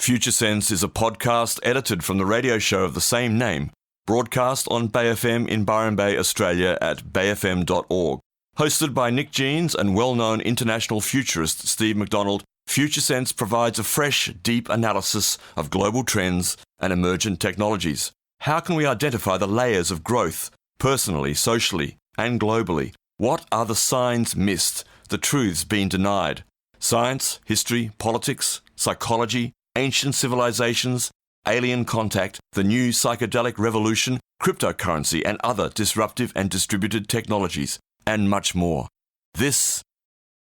Future Sense is a podcast edited from the radio show of the same name, broadcast on Bay FM in Byron Bay, Australia at bayfm.org. Hosted by Nick Jeans and well-known international futurist Steve McDonald, Future Sense provides a fresh, deep analysis of global trends and emergent technologies. How can we identify the layers of growth, personally, socially, and globally? What are the signs missed, the truths being denied? Science, history, politics, psychology, ancient civilizations, alien contact, the new psychedelic revolution, cryptocurrency and other disruptive and distributed technologies, and much more. This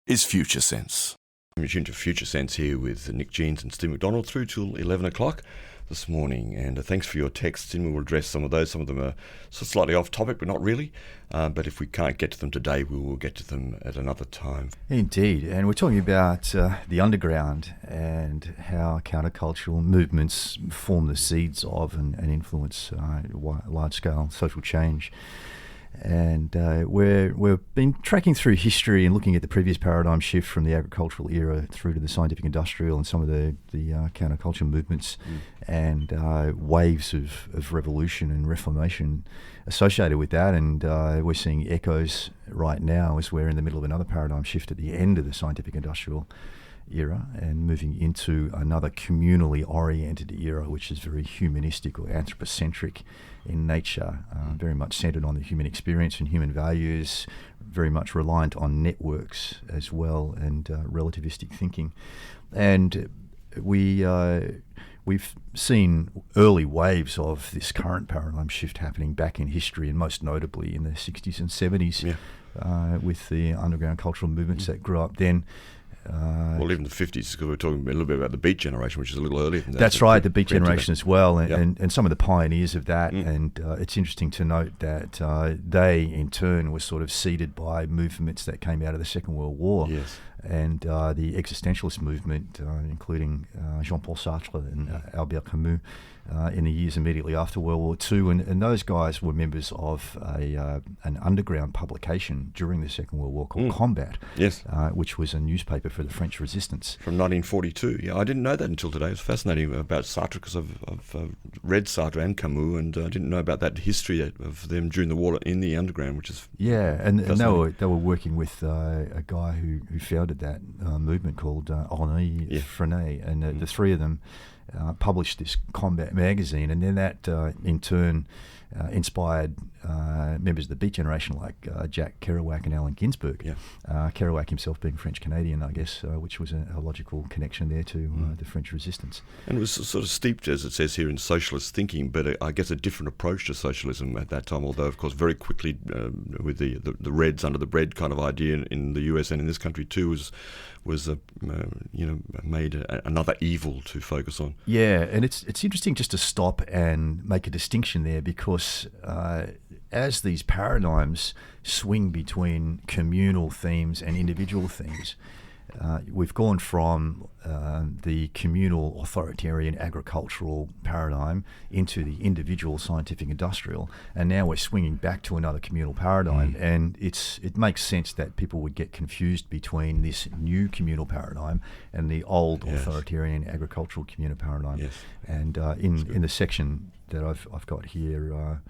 is Future Sense. I'm tuned to Future Sense here with Nick Jeans and Steve McDonald through till 11 o'clock this morning. And thanks for your texts, and we'll address some of those. Some of them are slightly off topic, but not really. But if we can't get to them today, we will get to them at another time. Indeed. And we're talking about the underground and how countercultural movements form the seeds of and influence large-scale social change. And we've been tracking through history and looking at the previous paradigm shift from the agricultural era through to the scientific industrial and some of the counterculture movements and waves of revolution and reformation associated with that. And we're seeing echoes right now as we're in the middle of another paradigm shift at the end of the scientific industrial era and moving into another communally oriented era, which is very humanistic or anthropocentric in nature, very much centered on the human experience and human values, very much reliant on networks as well and relativistic thinking. And we've seen early waves of this current paradigm shift happening back in history, and most notably in the 60s and 70s with the underground cultural movements that grew up then. Well, even the 50s, because we're talking a little bit about the Beat Generation, which is a little earlier than that. That's right, the Beat Generation as well, and some of the pioneers of that. And it's interesting to note that they, in turn, were sort of seeded by movements that came out of the Second World War. Yes. And the existentialist movement, including Jean-Paul Sartre and Albert Camus, in the years immediately after World War II. And those guys were members of an underground publication during the Second World War called Combat, which was a newspaper for the French resistance. From 1942. Yeah, I didn't know that until today. It was fascinating about Sartre because I've read Sartre and Camus, and I didn't know about that history of them during the war in the underground, which is and they were working with a guy who founded that movement called Henri Freinet, and the three of them published this Combat magazine, and then that in turn inspired members of the Beat Generation like Jack Kerouac and Allen Ginsberg. Kerouac himself being French-Canadian, I guess, which was a logical connection there to the French resistance. And it was sort of steeped, as it says here, in socialist thinking, but I guess a different approach to socialism at that time, although, of course, very quickly with the Reds under the bread kind of idea in the US and in this country too was made another evil to focus on. Yeah, and it's interesting just to stop and make a distinction there, because as these paradigms swing between communal themes and individual themes, we've gone from the communal authoritarian agricultural paradigm into the individual scientific industrial, and now we're swinging back to another communal paradigm. And it makes sense that people would get confused between this new communal paradigm and the old authoritarian agricultural communal paradigm. And in the section that I've got here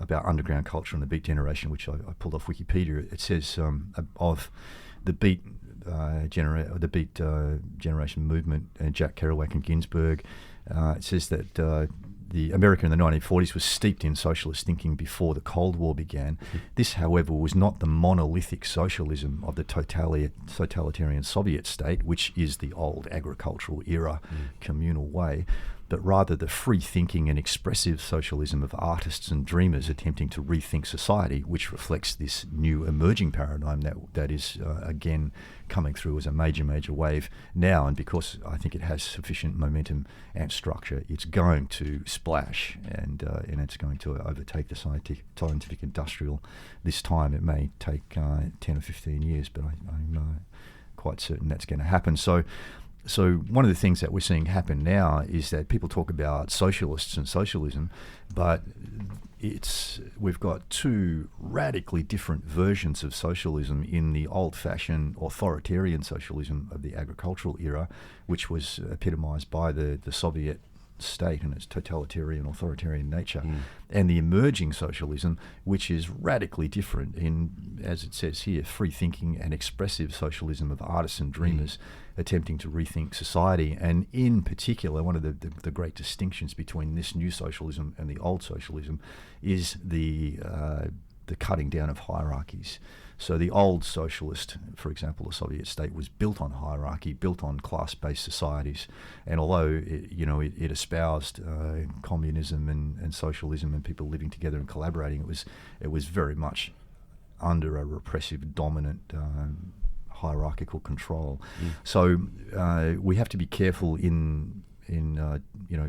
about underground culture and the Beat Generation, which I pulled off Wikipedia, it says of the Beat Generation movement and Jack Kerouac and Ginsberg, it says that the America in the 1940s was steeped in socialist thinking before the Cold War began. This, however, was not the monolithic socialism of the totalitarian Soviet state, which is the old agricultural era communal way, but rather the free-thinking and expressive socialism of artists and dreamers attempting to rethink society, which reflects this new emerging paradigm that is, again, coming through as a major wave now. And because I think it has sufficient momentum and structure, it's going to splash, and it's going to overtake the scientific industrial this time. It may take 10 or 15 years, but I'm quite certain that's going to happen. So So one of the things that we're seeing happen now is that people talk about socialists and socialism, but we've got two radically different versions of socialism in the old-fashioned authoritarian socialism of the agricultural era, which was epitomized by the Soviet state and its totalitarian, authoritarian nature, and the emerging socialism, which is radically different in, as it says here, free-thinking and expressive socialism of artisan dreamers attempting to rethink society. And in particular, one of the great distinctions between this new socialism and the old socialism is the cutting down of hierarchies. So the old socialist, for example, the Soviet state, was built on hierarchy, built on class-based societies. And although it espoused communism and socialism and people living together and collaborating, it was very much under a repressive, dominant hierarchical control. So we have to be careful in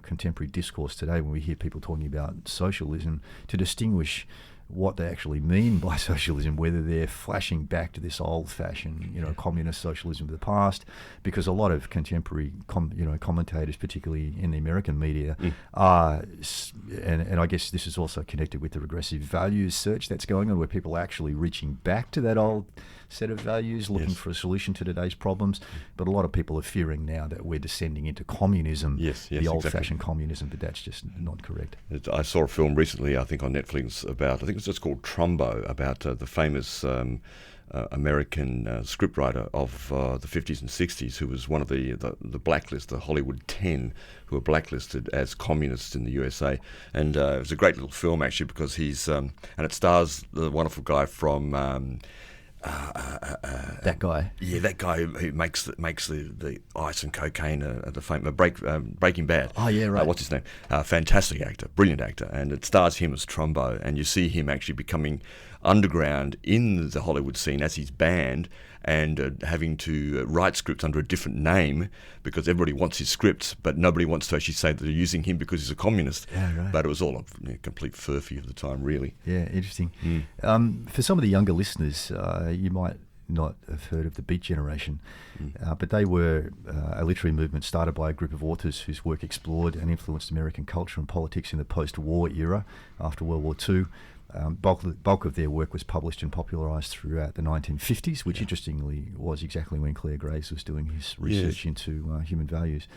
contemporary discourse today when we hear people talking about socialism to distinguish what they actually mean by socialism, whether they're flashing back to this old-fashioned, communist socialism of the past, because a lot of contemporary, commentators, particularly in the American media, are, and I guess this is also connected with the regressive values search that's going on, where people are actually reaching back to that old set of values, looking for a solution to today's problems. But a lot of people are fearing now that we're descending into communism, the old-fashioned communism, but that's just not correct. I saw a film recently, I think on Netflix, about, I think it's just called Trumbo, about the famous American scriptwriter of the 50s and 60s, who was one of the blacklist, the Hollywood 10, who were blacklisted as communists in the USA. And it was a great little film, actually, because he's, and it stars the wonderful guy from... that guy. Yeah, that guy who makes the ice and cocaine, the famous Breaking Bad. Oh, yeah, right. What's his name? Fantastic actor, brilliant actor. And it stars him as Trumbo. And you see him actually becoming underground in the Hollywood scene as he's banned, and having to write scripts under a different name because everybody wants his scripts, but nobody wants to actually say that they're using him because he's a communist. Yeah, right. But it was all a complete furphy of the time, really. Yeah, interesting. For some of the younger listeners, you might not have heard of the Beat Generation, but they were a literary movement started by a group of authors whose work explored and influenced American culture and politics in the post-war era after World War II. Bulk of their work was published and popularised throughout the 1950s, which interestingly was exactly when Claire Graves was doing his research into human values,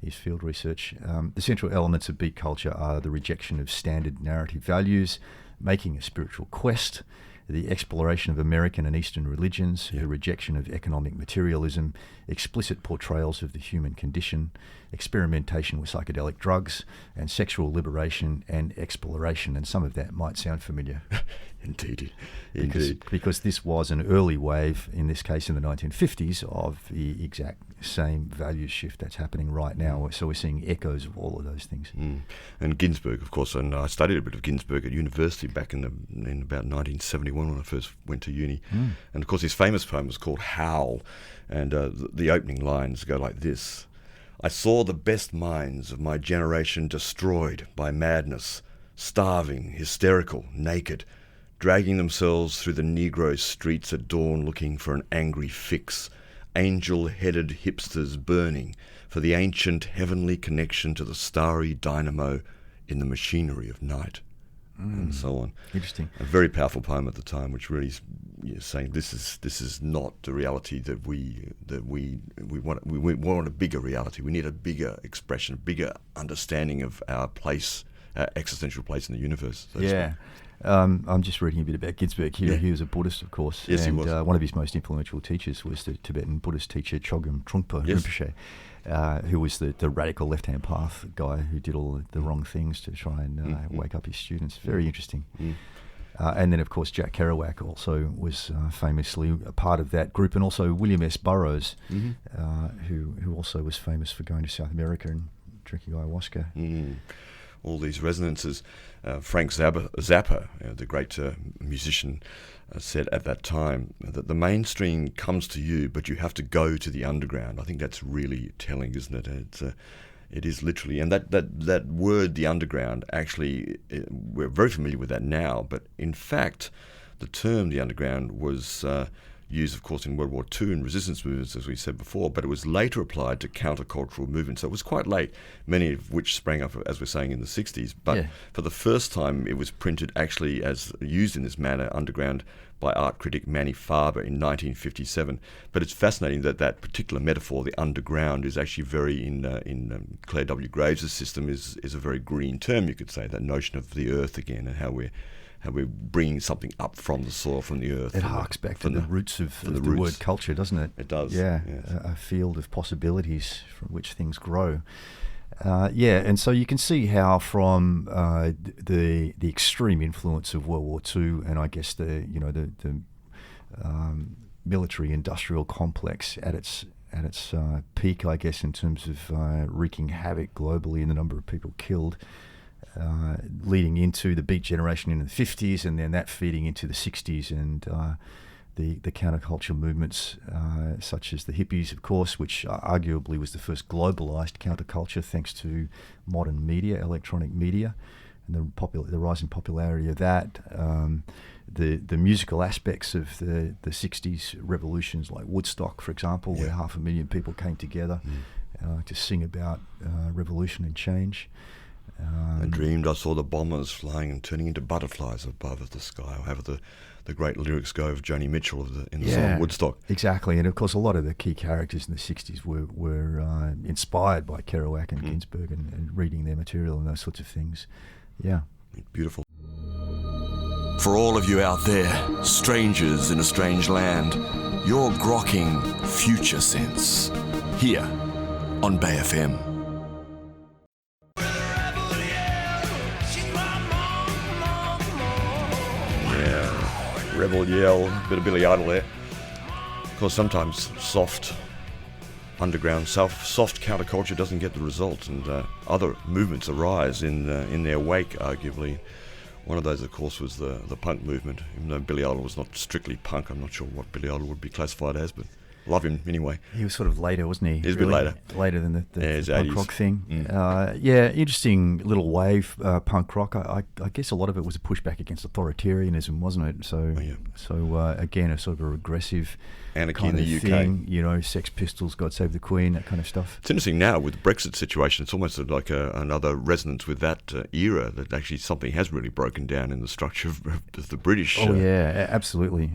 his field research. The central elements of beat culture are the rejection of standard narrative values, making a spiritual quest, the exploration of American and Eastern religions, the rejection of economic materialism, explicit portrayals of the human condition, experimentation with psychedelic drugs, and sexual liberation and exploration. And some of that might sound familiar. Indeed. Because this was an early wave, in this case in the 1950s, of the exact same value shift that's happening right now. So we're seeing echoes of all of those things. And Ginsberg, of course, and I studied a bit of Ginsberg at university back in about 1971 when I first went to uni. And of course his famous poem was called Howl, and the opening lines go like this: I saw the best minds of my generation destroyed by madness, starving, hysterical, naked, dragging themselves through the Negro streets at dawn looking for an angry fix, angel-headed hipsters burning for the ancient heavenly connection to the starry dynamo in the machinery of night, and so on. Interesting. A very powerful poem at the time, which really is saying this is not the reality that we want. We want a bigger reality. We need a bigger expression, a bigger understanding of our place, our existential place in the universe. So I'm just reading a bit about Ginsberg here. He was a Buddhist, of course. Yes, and he was. One of his most influential teachers was the Tibetan Buddhist teacher Chogyam Trungpa Rinpoche, who was the radical left-hand path guy who did all the wrong things to try and wake up his students. Very interesting. And then, of course, Jack Kerouac also was famously a part of that group, and also William S. Burroughs, who also was famous for going to South America and drinking ayahuasca. All these resonances. Frank Zappa, the great musician, said at that time that the mainstream comes to you, but you have to go to the underground. I think that's really telling, isn't it? It is literally, and that word, the underground, actually, we're very familiar with that now, but in fact, the term the underground was used, of course, in World War II in resistance movements, as we said before, but it was later applied to countercultural movements. So it was quite late, many of which sprang up, as we're saying, in the 60s. But for the first time, it was printed actually as used in this manner underground by art critic Manny Farber in 1957. But it's fascinating that that particular metaphor, the underground, is actually very, in Claire W. Graves' system, is a very green term, you could say, that notion of the earth again and how we're bringing something up from the soil, from the earth. It harks back to the roots of the word culture, doesn't it? It does. Yeah, yes. A field of possibilities from which things grow. And so you can see how from the extreme influence of World War II, and I guess the military-industrial complex at its peak, I guess, in terms of wreaking havoc globally and the number of people killed, leading into the Beat Generation in the 50s, and then that feeding into the 60s and the counterculture movements, such as the hippies, of course, which arguably was the first globalized counterculture thanks to modern media, electronic media, and the rising popularity of that. The musical aspects of the 60s revolutions, like Woodstock, for example, where 500,000 people came together to sing about revolution and change. I dreamed I saw the bombers flying and turning into butterflies above the sky. Or however the great lyrics go of Joni Mitchell in the song Woodstock. Exactly, and of course a lot of the key characters in the 60s were inspired by Kerouac and Ginsberg and reading their material and those sorts of things. Yeah. Beautiful. For all of you out there, strangers in a strange land, you're grokking Future Sense here on Bay FM. Rebel yell, a bit of Billy Idol there. Of course, sometimes soft underground, soft counterculture doesn't get the results, and other movements arise in their wake, arguably. One of those, of course, was the punk movement. Even though Billy Idol was not strictly punk, I'm not sure what Billy Idol would be classified as, but love him anyway. He was sort of later, wasn't he? He was a bit later. Later than the punk 80s. rock thing. Interesting little wave punk rock. I guess a lot of it was a pushback against authoritarianism, wasn't it? So, again, a sort of a regressive Anarchy kind in the of UK. thing, Sex Pistols, God Save the Queen, that kind of stuff. It's interesting now with the Brexit situation, it's almost like another resonance with that era, that actually something has really broken down in the structure of the British. Absolutely.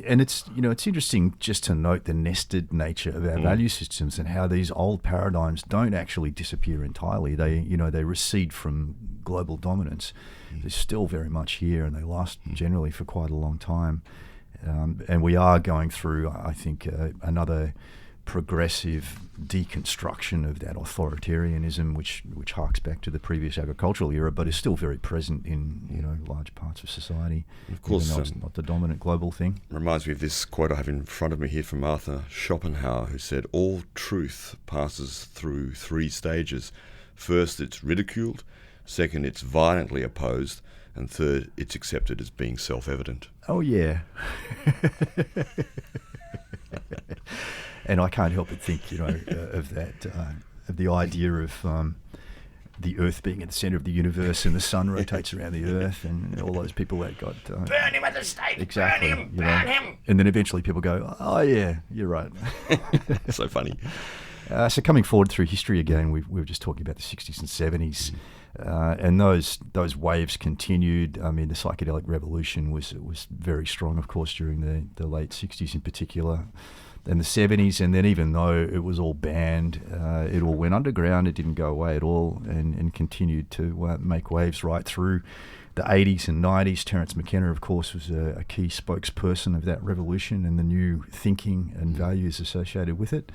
And it's interesting just to note the nested nature of our value systems and how these old paradigms don't actually disappear entirely. They recede from global dominance. They're still very much here, and they last generally for quite a long time. And we are going through, I think, another progressive deconstruction of that authoritarianism, which harks back to the previous agricultural era, but is still very present in large parts of society. Of course, even though it's not the dominant global thing. Reminds me of this quote I have in front of me here from Arthur Schopenhauer, who said, "All truth passes through three stages. First, it's ridiculed. Second, it's violently opposed. And third, it's accepted as being self-evident." Oh, yeah. And I can't help but think, of that, of the idea of the Earth being at the centre of the universe and the sun rotates around the Earth, and all those people that got... burn him at the stake! Exactly. Burn him! And then eventually people go, oh, yeah, you're right. So funny. So coming forward through history again, we were just talking about the 60s and 70s. And those waves continued. I mean, the psychedelic revolution was very strong, of course, during the late 60s in particular, and the 70s. And then even though it was all banned, it all went underground. It didn't go away at all, and continued to make waves right through the 80s and 90s. Terence McKenna, of course, was a key spokesperson of that revolution and the new thinking and values associated with it.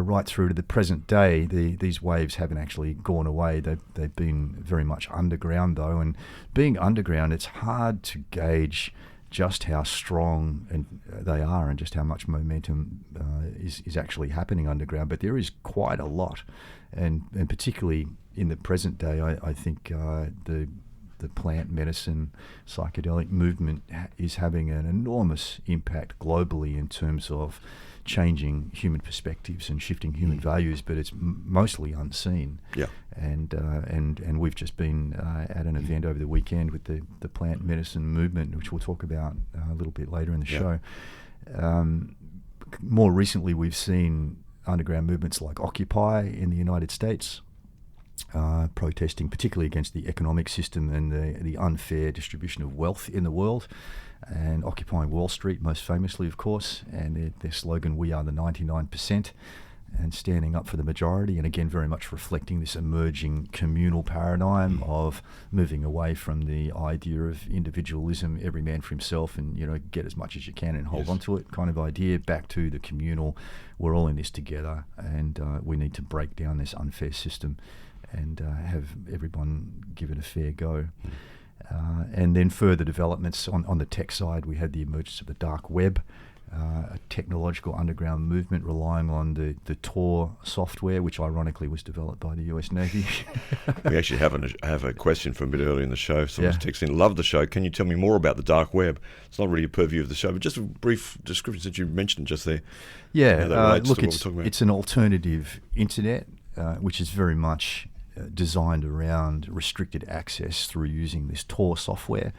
Right through to the present day, these waves haven't actually gone away. They've been very much underground, though. And being underground, it's hard to gauge just how strong they are and just how much momentum is actually happening underground. But there is quite a lot, and particularly in the present day, I think the plant medicine psychedelic movement is having an enormous impact globally in terms of changing human perspectives and shifting human values, but it's mostly unseen. Yeah. And we've just been at an event over the weekend with the plant medicine movement, which we'll talk about a little bit later in the show. More recently, we've seen underground movements like Occupy in the United States, protesting particularly against the economic system and the unfair distribution of wealth in the world, and occupying Wall Street most famously, of course, and their slogan, "We are the 99%, and standing up for the majority, and again very much reflecting this emerging communal paradigm of moving away from the idea of individualism, every man for himself, and get as much as you can and hold on to it kind of idea, back to the communal, we're all in this together, and we need to break down this unfair system and have everyone give it a fair go. And then further developments on the tech side, we had the emergence of the dark web, a technological underground movement relying on the Tor software, which ironically was developed by the US Navy. We actually have a question from a bit earlier in the show. Someone's texting, "Love the show. Can you tell me more about the dark web?" It's not really a purview of the show, but just a brief description since you mentioned just there. Yeah, look, it's an alternative internet, which is very much designed around restricted access through using this Tor software.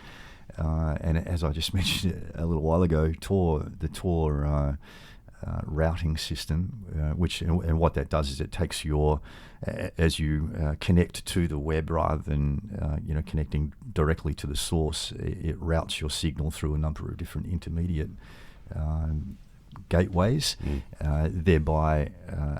And as I just mentioned a little while ago, the Tor routing system, and what that does is it takes as you connect to the web rather than connecting directly to the source, it routes your signal through a number of different intermediate gateways, thereby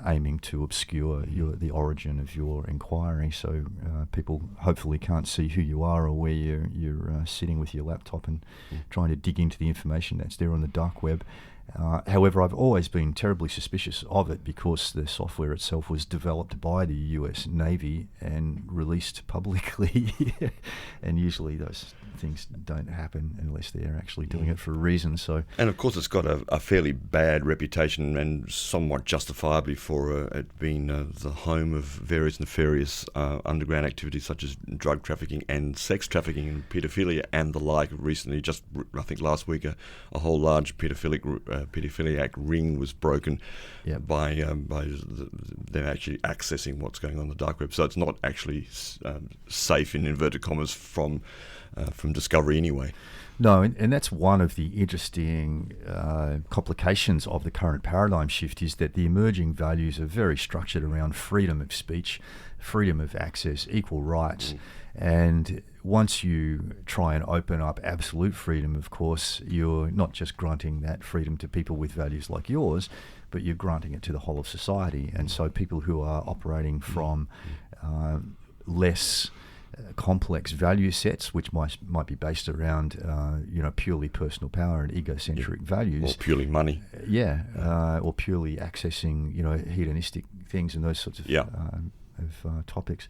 aiming to obscure the origin of your inquiry, so people hopefully can't see who you are or where you're sitting with your laptop and trying to dig into the information that's there on the dark web. However, I've always been terribly suspicious of it because the software itself was developed by the US Navy and released publicly, and usually those things don't happen unless they're actually doing it for a reason. And of course, it's got a fairly bad reputation, and somewhat justifiably for it being the home of various nefarious underground activities such as drug trafficking and sex trafficking and paedophilia and the like. Recently, just I think last week, a whole large paedophiliac ring was broken by them actually accessing what's going on in the dark web. So it's not actually safe, in inverted commas, from discovery anyway. No, and that's one of the interesting complications of the current paradigm shift, is that the emerging values are very structured around freedom of speech, freedom of access, equal rights. And once you try and open up absolute freedom, of course, you're not just granting that freedom to people with values like yours, but you're granting it to the whole of society. And so people who are operating from less complex value sets, which might be based around purely personal power and egocentric values, or purely money, or purely accessing hedonistic things and those sorts of topics.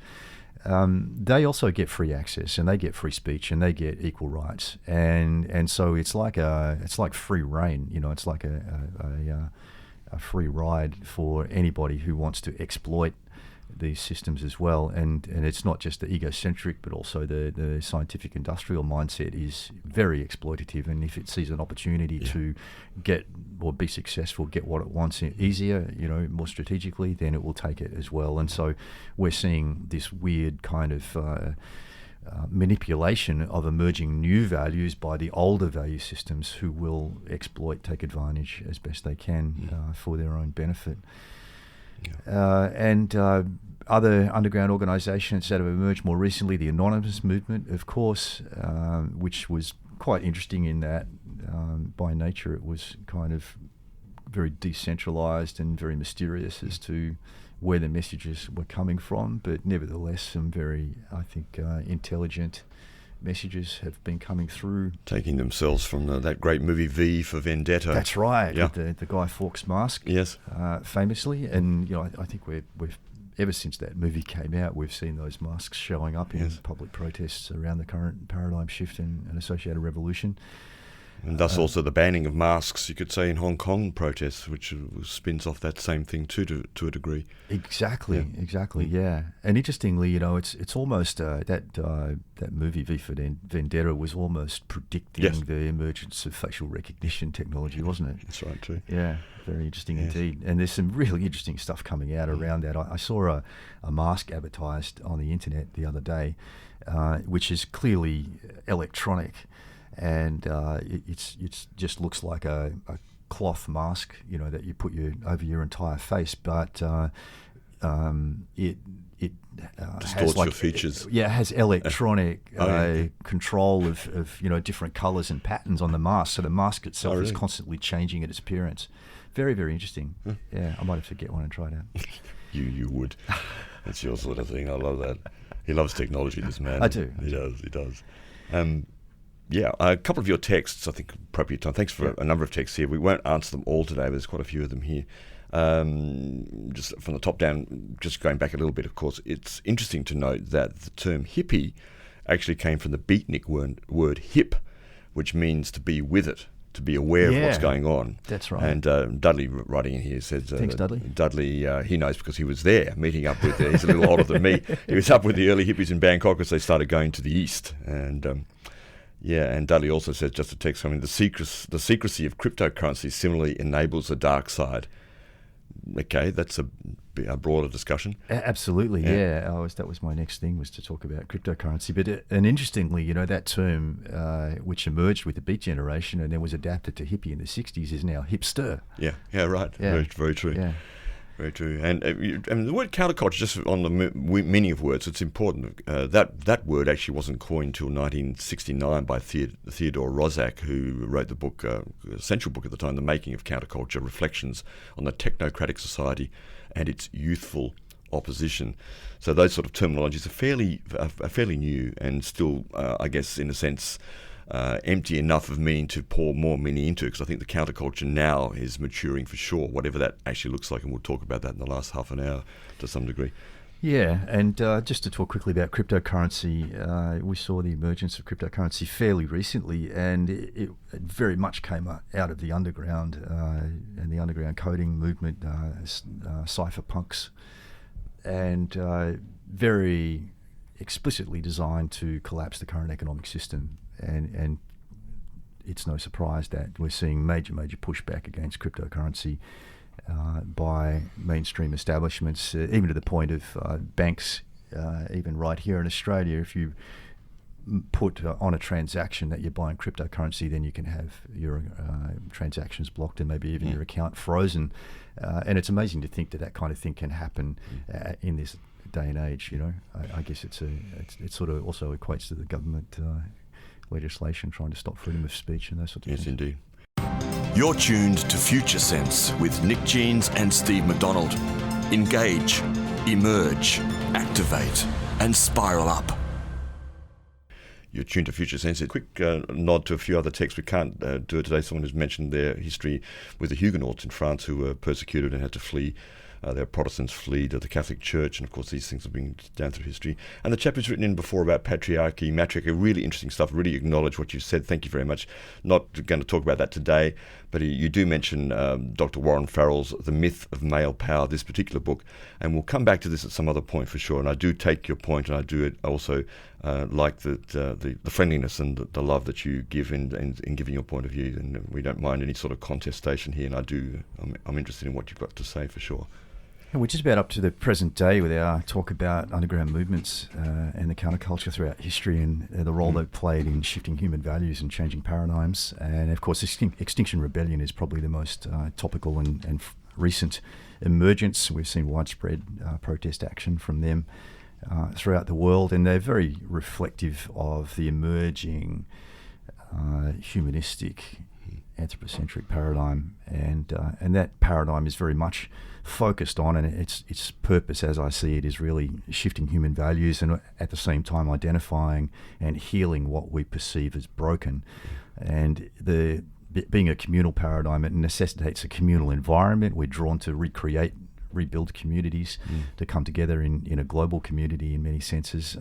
They also get free access, and they get free speech, and they get equal rights, and so it's like free reign. It's like a free ride for anybody who wants to exploit these systems as well, and it's not just the egocentric, but also the scientific industrial mindset is very exploitative, and if it sees an opportunity to get or be successful, get what it wants easier, more strategically, then it will take it as well. And so we're seeing this weird kind of manipulation of emerging new values by the older value systems, who will exploit, take advantage as best they can for their own benefit. And other underground organisations that have emerged more recently, the anonymous movement, of course, which was quite interesting in that by nature it was kind of very decentralised and very mysterious as to where the messages were coming from, but nevertheless some very, I think, intelligent messages have been coming through. Taking themselves from that great movie V for Vendetta. That's right, with the Guy Fawkes mask, famously. And I think we've ever since that movie came out, we've seen those masks showing up in public protests around the current paradigm shift and associated revolution. And thus also the banning of masks, you could say, in Hong Kong protests, which spins off that same thing too, to a degree. Exactly. And interestingly, it's almost that movie V for Vendetta was almost predicting the emergence of facial recognition technology, wasn't it? That's right too. Yeah, very interesting indeed. And there's some really interesting stuff coming out around that. I saw a mask advertised on the internet the other day, which is clearly electronic, and it's just looks like a cloth mask, that you put over your entire face, but it distorts your features. It has electronic control of different colours and patterns on the mask, so the mask itself is constantly changing its appearance. Very, very interesting. Yeah, I might have to get one and try it out. You would. That's your sort of thing. I love that. He loves technology, this man. I do. He does. A couple of your texts, I think, appropriate time. Thanks for a number of texts here. We won't answer them all today, but there's quite a few of them here. Just from the top down, just going back a little bit, of course, it's interesting to note that the term hippie actually came from the beatnik word hip, which means to be with it, to be aware of what's going on. That's right. And Dudley, writing in here, says... Thanks, Dudley. Dudley, he knows because he was there, meeting up with... he's a little older than me. He was up with the early hippies in Bangkok as they started going to the east. And and Dudley also says, just to text something, the secrecy of cryptocurrency similarly enables the dark side. Okay, that's a broader discussion. Absolutely, yeah. That was my next thing, was to talk about cryptocurrency. But and interestingly, that term, which emerged with the Beat Generation and then was adapted to hippie in the 60s, is now hipster. Yeah, right. Yeah. Very, very true. Yeah. Very true. And the word counterculture, just on the meaning of words, it's important. That word actually wasn't coined until 1969 by Theodore Roszak, who wrote the book, essential book at the time, The Making of Counterculture, Reflections on the Technocratic Society and its Youthful Opposition. So those sort of terminologies are fairly new and still, I guess, in a sense, empty enough of meaning to pour more meaning into, because I think the counterculture now is maturing for sure, whatever that actually looks like, and we'll talk about that in the last half an hour to some degree. Yeah, and just to talk quickly about cryptocurrency, we saw the emergence of cryptocurrency fairly recently, and it very much came out of the underground and the underground coding movement, cypherpunks, and very explicitly designed to collapse the current economic system. And it's no surprise that we're seeing major pushback against cryptocurrency by mainstream establishments, even to the point of banks, even right here in Australia. If you put on a transaction that you're buying cryptocurrency, then you can have your transactions blocked and maybe even your account frozen. And it's amazing to think that kind of thing can happen in this day and age. I guess it sort of also equates to the government legislation trying to stop freedom of speech and those sorts of things. Yes, indeed. You're tuned to Future Sense with Nick Jeans and Steve McDonald. Engage, emerge, activate, and spiral up. You're tuned to Future Sense. A quick nod to a few other texts. We can't do it today. Someone who's mentioned their history with the Huguenots in France, who were persecuted and had to flee. Their Protestants flee to the Catholic Church, and of course these things have been down through history. And the chap who's written in before about patriarchy, matriarchy, really interesting stuff, really acknowledge what you said. Thank you very much. Not going to talk about that today, but you do mention Dr. Warren Farrell's The Myth of Male Power, this particular book, and we'll come back to this at some other point for sure. And I do take your point, and I do also like the friendliness and the love that you give in giving your point of view, and we don't mind any sort of contestation here, and I'm interested in what you've got to say for sure. And we're just about up to the present day with our talk about underground movements and the counterculture throughout history and the role they've played in shifting human values and changing paradigms. And of course, Extinction Rebellion is probably the most topical and recent emergence. We've seen widespread protest action from them throughout the world, and they're very reflective of the emerging humanistic anthropocentric paradigm, and that paradigm is very much focused on, and its purpose, as I see it, is really shifting human values and at the same time identifying and healing what we perceive as broken. And being a communal paradigm, it necessitates a communal environment. We're drawn to recreate rebuild communities, to come together in a global community in many senses,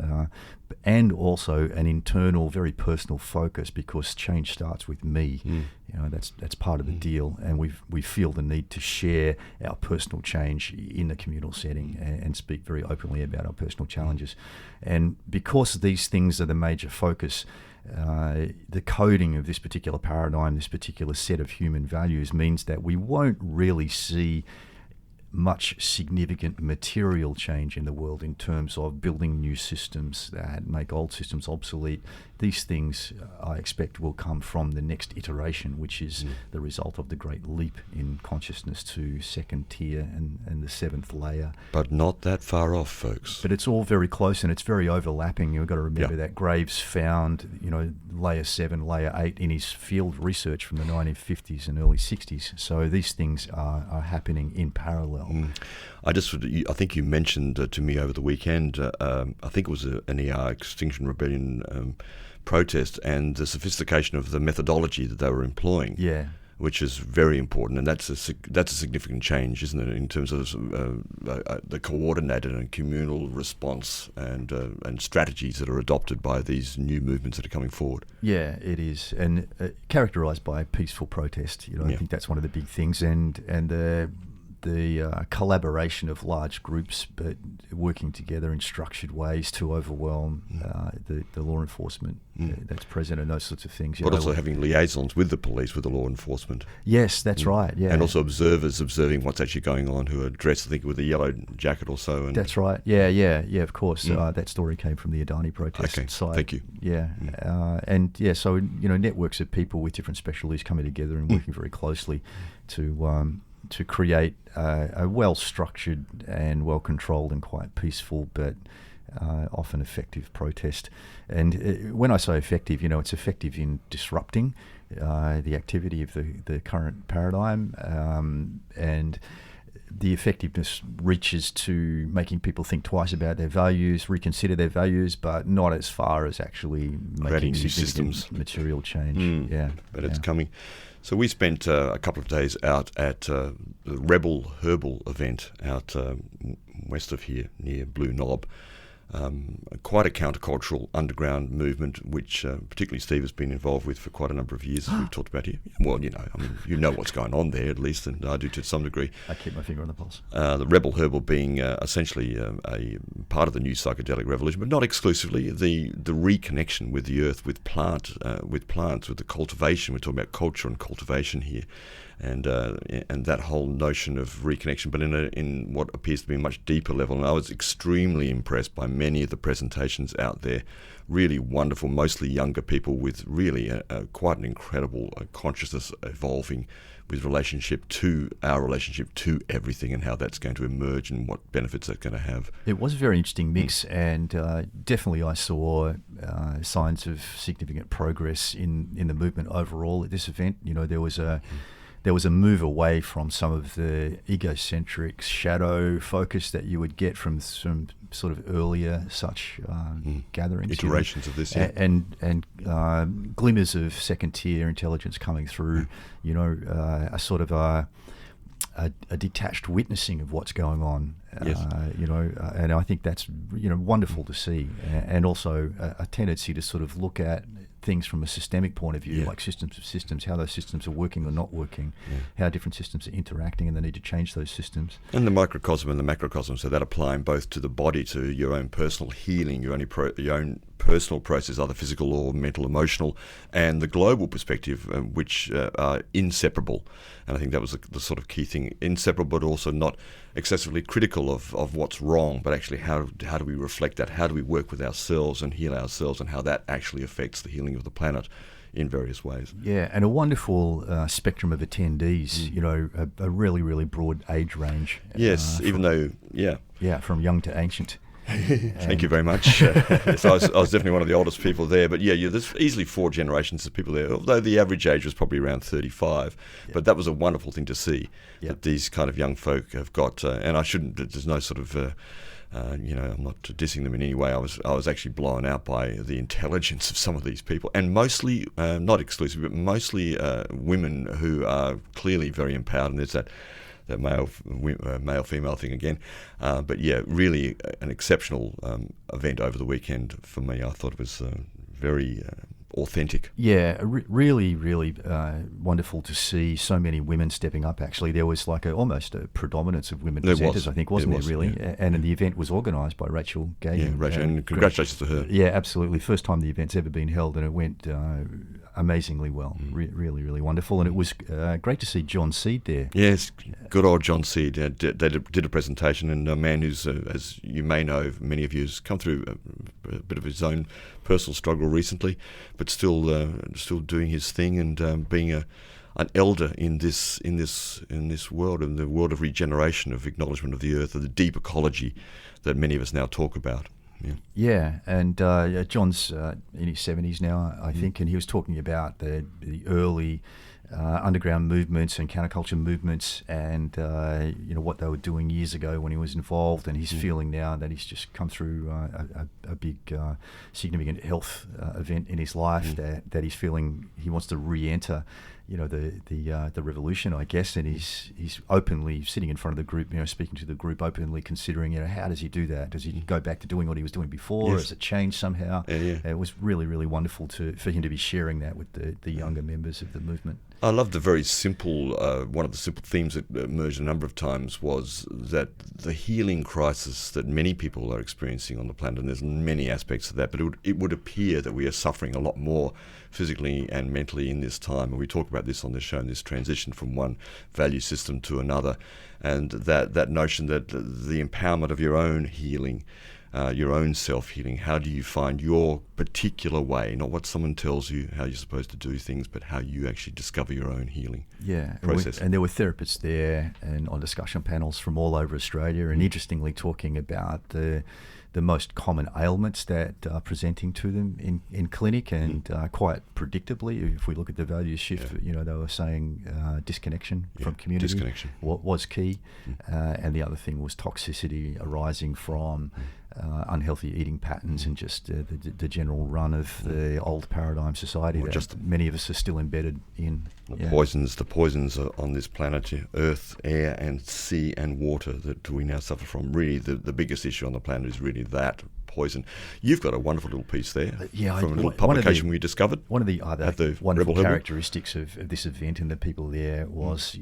and also an internal, very personal focus, because change starts with me. You know, that's part of the deal, and we feel the need to share our personal change in the communal setting and speak very openly about our personal challenges. And because these things are the major focus, the coding of this particular paradigm, this particular set of human values, means that we won't really see much significant material change in the world in terms of building new systems that make old systems obsolete. These things, I expect, will come from the next iteration, which is the result of the great leap in consciousness to second tier and the seventh layer. But not that far off, folks. But it's all very close and it's very overlapping. You've got to remember that Graves found, layer 7, layer 8 in his field research from the 1950s and early 60s. So these things are happening in parallel. I think you mentioned to me over the weekend, I think it was an ER, Extinction Rebellion protest, and the sophistication of the methodology that they were employing. Yeah. Which is very important, and that's a significant change, isn't it, in terms of the coordinated and communal response and strategies that are adopted by these new movements that are coming forward. Yeah, it is, and characterised by peaceful protest. I think that's one of the big things, and the collaboration of large groups, but working together in structured ways to overwhelm the law enforcement that's present, and those sorts of things. But also having liaisons with the police, with the law enforcement. Yes, that's right. Yeah, and also observers observing what's actually going on, who are dressed, I think, with a yellow jacket or so. And that's right. Yeah. Of course, that story came from the Adani protest side. Thank you. Yeah, so networks of people with different specialties coming together and working very closely to create a well-structured and well-controlled and quite peaceful but often effective protest. And when I say effective, it's effective in disrupting the activity of the current paradigm, and the effectiveness reaches to making people think twice about their values, reconsider their values, but not as far as actually making significant material change. But it's coming. So we spent a couple of days out at the Rebel Herbal event out west of here, near Blue Knob. Quite a countercultural underground movement, which particularly Steve has been involved with for quite a number of years, as we've talked about here. Well, you know what's going on there, at least, and I do to some degree. I keep my finger on the pulse. The Rebel Herbal being essentially a part of the new psychedelic revolution, but not exclusively. The reconnection with the earth, with plants, with the cultivation. We're talking about culture and cultivation here. And that whole notion of reconnection, but in what appears to be a much deeper level. And I was extremely impressed by many of the presentations out there. Really wonderful, mostly younger people with really quite an incredible consciousness evolving with our relationship to everything, and how that's going to emerge and what benefits that's going to have. It was a very interesting mix, and definitely I saw signs of significant progress in the movement overall at this event. There was a move away from some of the egocentric shadow focus that you would get from some sort of earlier such gatherings. Iterations of this, and glimmers of second tier intelligence coming through. A sort of a detached witnessing of what's going on. And I think that's wonderful to see, and also a tendency to sort of look at things from a systemic point of view, like systems of systems, how those systems are working or not working, how different systems are interacting, and the need to change those systems. And the microcosm and the macrocosm, so that applying both to the body, to your own personal healing, your own personal process, either physical or mental, emotional, and the global perspective, which are inseparable. And I think that was the sort of key thing, inseparable, but also not excessively critical of what's wrong, but actually how do we reflect that? How do we work with ourselves and heal ourselves, and how that actually affects the healing of the planet in various ways. Yeah, and a wonderful spectrum of attendees, a really, really broad age range. Yes, from young to ancient. Thank you very much. So I was definitely one of the oldest people there, but there's easily 4 generations of people there, although the average age was probably around 35. But that was a wonderful thing to see, that these kind of young folk have got, and there's no sort of, I'm not dissing them in any way. I was actually blown out by the intelligence of some of these people, and mostly, not exclusively, but mostly women who are clearly very empowered, and there's male-female thing again. But yeah, really an exceptional event over the weekend for me. I thought it was very authentic. Yeah, really, really wonderful to see so many women stepping up. Actually, there was like almost a predominance of women presenters, I think, wasn't there really? Yeah. And the event was organised by Rachel Gay. Yeah, Rachel, and congratulations to her. Yeah, absolutely. First time the event's ever been held, and it went amazingly well. Really, really wonderful. And it was great to see John Seed there. Yes, good old John Seed. They did a presentation, and a man who's, as you may know, many of you, has come through a bit of his own personal struggle recently, but still doing his thing and being an elder in this world, in the world of regeneration, of acknowledgement of the earth, of the deep ecology that many of us now talk about. Yeah, and John's in his 70s now, I think, and he was talking about the early underground movements and counterculture movements, and what they were doing years ago when he was involved, and he's feeling now that he's just come through a big significant health event in his life, that he's feeling he wants to re-enter the revolution, I guess, and he's openly sitting in front of the group, speaking to the group, openly considering, how does he do that? Does he go back to doing what he was doing before? Yes. Or has it changed somehow? Yeah. It was really, really wonderful for him to be sharing that with the younger members of the movement. I love the very simple, one of the simple themes that emerged a number of times was that the healing crisis that many people are experiencing on the planet, and there's many aspects of that, but it would appear that we are suffering a lot more physically and mentally in this time. And we talk about this on this show, in this transition from one value system to another, and that notion that the empowerment of your own healing, your own self-healing. How do you find your particular way, not what someone tells you how you're supposed to do things, but how you actually discover your own healing process. And there were therapists there and on discussion panels from all over Australia, and interestingly talking about the most common ailments that are presenting to them in clinic, and quite predictably, if we look at the value shift, they were saying disconnection from community was key, and the other thing was toxicity arising from unhealthy eating patterns and just the general run of the old paradigm society that many of us are still embedded in. The poisons on this planet, earth, air and sea and water that we now suffer from. Really, the biggest issue on the planet is really that poison. You've got a wonderful little piece there from a little publication we discovered. One of the other wonderful characteristics of this event and the people there was,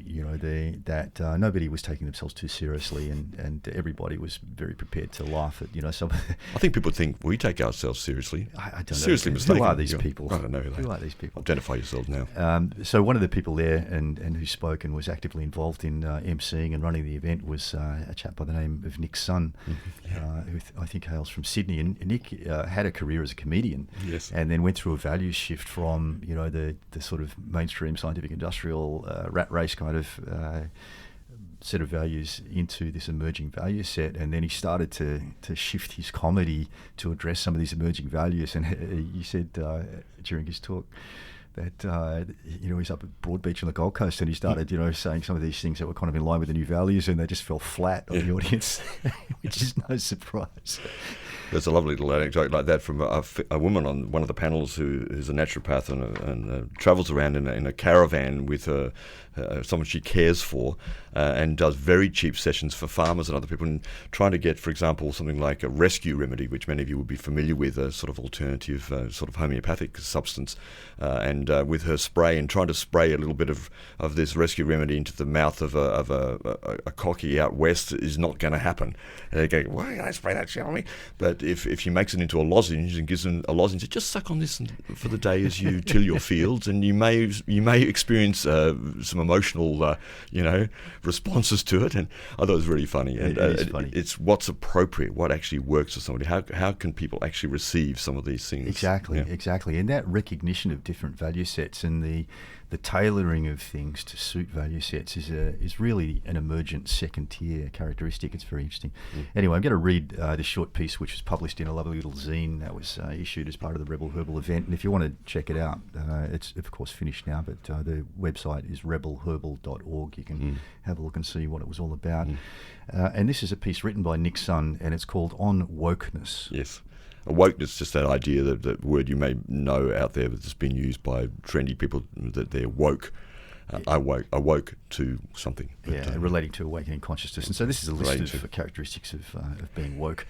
that nobody was taking themselves too seriously, and everybody was very prepared to laugh at, some. I think people think we take ourselves seriously. I don't know. Seriously mistaken. Who are these people? I don't know who are these people. Identify yourselves now. So one of the people there and who spoke and was actively involved in emceeing and running the event was a chap by the name of Nick's son, who I think hails from Sydney. And Nick had a career as a comedian, and then went through a value shift from the sort of mainstream scientific industrial rat race kind of set of values into this emerging value set, and then he started to shift his comedy to address some of these emerging values. And he said during his talk that he's up at Broadbeach on the Gold Coast, and he started saying some of these things that were kind of in line with the new values, and they just fell flat on the audience, which is no surprise. There's a lovely little anecdote like that from a woman on one of the panels who's a naturopath and travels around in a caravan with someone she cares for, and does very cheap sessions for farmers and other people, and trying to get, for example, something like a rescue remedy, which many of you would be familiar with, a sort of alternative sort of homeopathic substance, and with her spray, and trying to spray a little bit of this rescue remedy into the mouth of a cocky out west is not going to happen. And they go, why don't I spray that shit on me? But if she makes it into a lozenge and gives them a lozenge, just suck on this for the day as you till your fields, and you may experience some emotional responses to it. And I thought it was really funny. And it is funny. It's what's appropriate, what actually works for somebody. How can people actually receive some of these things? Exactly. And that recognition of different value sets and the tailoring of things to suit value sets is really an emergent second tier characteristic. It's very interesting. Anyway, I'm going to read this short piece, which was published in a lovely little zine that was issued as part of the Rebel Herbal event. And if you want to check it out, it's of course finished now, but the website is rebelherbal.org. You can have a look and see what it was all about. And this is a piece written by Nick's son, and it's called On Wokeness. Yes. Wokeness, just that idea, that word you may know out there that's been used by trendy people, that they're woke. awoke to something. Yeah, relating to awakening consciousness. And so this is a list of characteristics of being woke,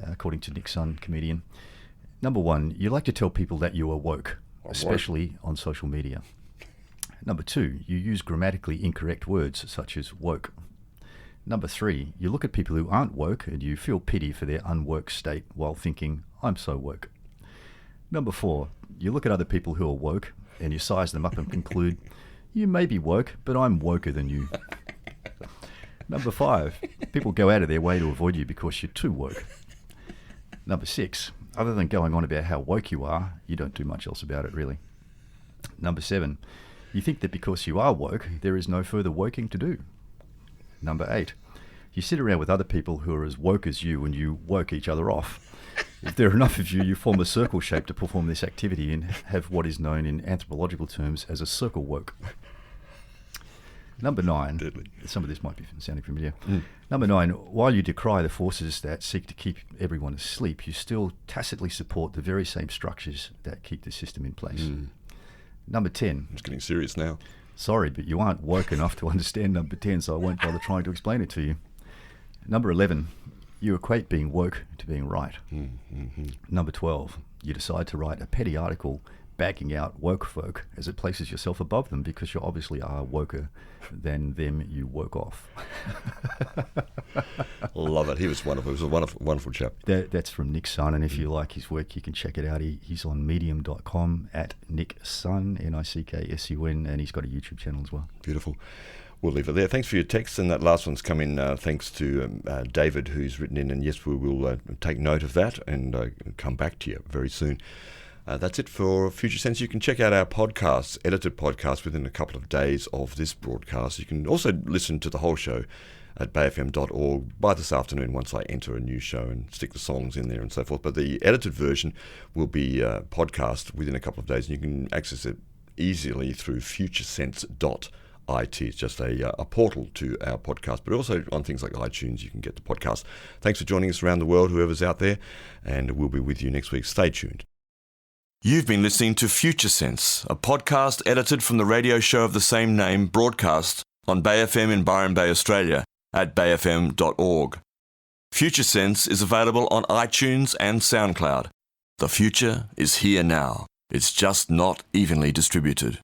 according to Nick Sun, comedian. Number 1, you like to tell people that you are woke, especially on social media. Number 2, you use grammatically incorrect words such as woke. Number 3, you look at people who aren't woke and you feel pity for their unwoke state while thinking, I'm so woke. Number 4, you look at other people who are woke and you size them up and conclude, you may be woke, but I'm woker than you. Number 5, people go out of their way to avoid you because you're too woke. Number 6, other than going on about how woke you are, you don't do much else about it, really. Number 7, you think that because you are woke, there is no further woking to do. Number 8, you sit around with other people who are as woke as you and you woke each other off. If there are enough of you, you form a circle shape to perform this activity and have what is known in anthropological terms as a circle woke. Number 9, some of this might be sounding familiar. Number 9, while you decry the forces that seek to keep everyone asleep, you still tacitly support the very same structures that keep the system in place. Number 10. It's getting serious now. Sorry, but you aren't woke enough to understand number 10, so I won't bother trying to explain it to you. Number 11. You equate being woke to being right. Number 12, you decide to write a petty article bagging out woke folk as it places yourself above them because you obviously are woker than them you woke off. Love it. He was wonderful. He was a wonderful chap. That's from Nick Sun, and if you like his work, you can check it out. He's on medium.com at Nick Sun, Nicksun, and he's got a YouTube channel as well. Beautiful. We'll leave it there. Thanks for your text, and that last one's come in thanks to David, who's written in, and yes, we will take note of that and come back to you very soon. That's it for Future Sense. You can check out our podcasts, edited podcasts, within a couple of days of this broadcast. You can also listen to the whole show at bayfm.org by this afternoon once I enter a new show and stick the songs in there and so forth. But the edited version will be podcast within a couple of days, and you can access it easily through futuresense.it. It's just a portal to our podcast, but also on things like iTunes, you can get the podcast. Thanks for joining us around the world, whoever's out there, and we'll be with you next week. Stay tuned. You've been listening to Future Sense, a podcast edited from the radio show of the same name, broadcast on Bay FM in Byron Bay, Australia, at bayfm.org. Future Sense is available on iTunes and SoundCloud. The future is here now. It's just not evenly distributed.